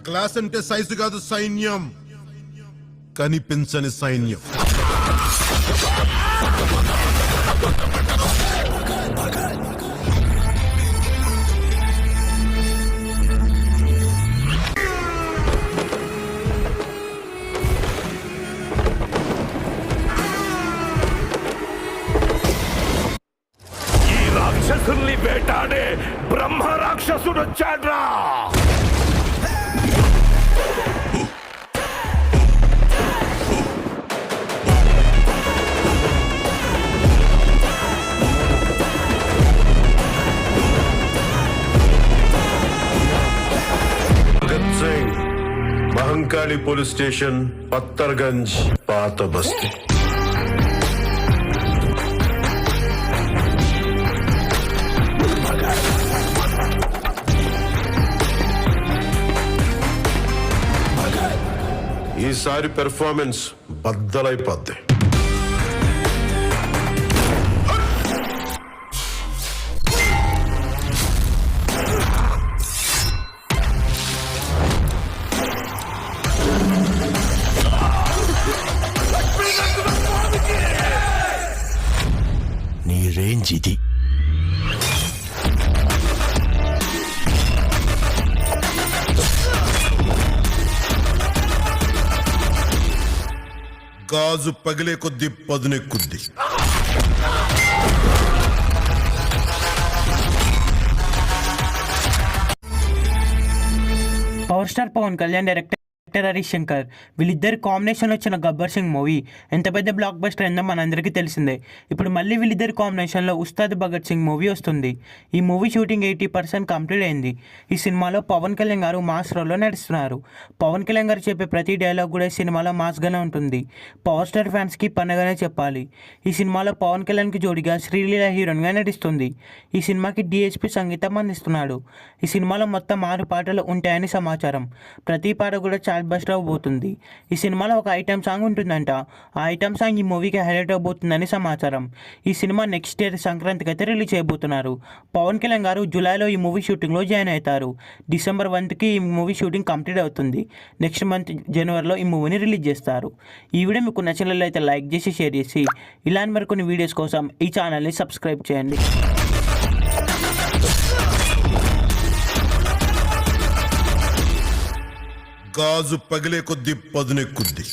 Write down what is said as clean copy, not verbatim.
Class అంటే size కాదు సైన్యం, కనిపించని సైన్యం. రాక్షసుల్ని వేటాడే బ్రహ్మ రాక్షసుడు వచ్చాడ్రా. భగత్ సింగ్, మహంకాళి పోలీస్ స్టేషన్, పత్తర్గంజ్, పాత బస్తీ. ఈసారి పెర్ఫార్మెన్స్ బద్దలైపోద్ది. నీ రేంజ్ ఇది. గాజు పగిలే కొద్ది పదునెక్కుద్ది. Power star Pawan Kalyan director Harish Shankar వీళ్ళిద్దరు కాంబినేషన్ వచ్చిన గబ్బర్ సింగ్ మూవీ ఎంత పెద్ద బ్లాక్ బస్టర్ అయిందో మనందరికీ తెలిసిందే. ఇప్పుడు మళ్ళీ వీళ్ళిద్దరు కాంబినేషన్లో ఉస్తాద్ భగత్ సింగ్ మూవీ వస్తుంది. ఈ మూవీ షూటింగ్ 80% కంప్లీట్ అయింది. ఈ సినిమాలో పవన్ కళ్యాణ్ గారు మాస్ రోల్లో నడుస్తున్నారు. పవన్ కళ్యాణ్ గారు చెప్పే ప్రతి డైలాగ్ కూడా ఈ సినిమాలో మాస్గానే ఉంటుంది. పవర్ స్టార్ ఫ్యాన్స్కి పండగనే చెప్పాలి. ఈ సినిమాలో పవన్ కళ్యాణ్కి జోడిగా శ్రీలీల హీరోయిన్గా నటిస్తుంది. ఈ సినిమాకి డిఎస్పి సంగీతం అందిస్తున్నాడు. ఈ సినిమాలో మొత్తం 6 పాటలు ఉంటాయని సమాచారం. ప్రతి పాట కూడా చాలా బస్ట్ అవబోతుంది. ఈ సినిమాలో ఒక ఐటమ్ సాంగ్ ఉంటుందంట. ఆ ఐటమ్ సాంగ్ ఈ మూవీకి హైలైట్ అవబోతుందని సమాచారం. ఈ సినిమా నెక్స్ట్ ఇయర్ సంక్రాంతికి అయితే రిలీజ్ చేయబోతున్నారు. పవన్ కళ్యాణ్ గారు జూలైలో ఈ మూవీ షూటింగ్లో జాయిన్ అవుతారు. December 1కి ఈ మూవీ షూటింగ్ కంప్లీట్ అవుతుంది. నెక్స్ట్ మంత్ జనవరిలో ఈ మూవీని రిలీజ్ చేస్తారు. ఈ వీడియో మీకు నచ్చినట్లయితే లైక్ చేసి షేర్ చేసి ఇలాంటి మరికొన్ని వీడియోస్ కోసం ఈ ఛానల్ని సబ్స్క్రైబ్ చేయండి. గాజు పగిలే కొద్ది పదునెక్కుద్ది.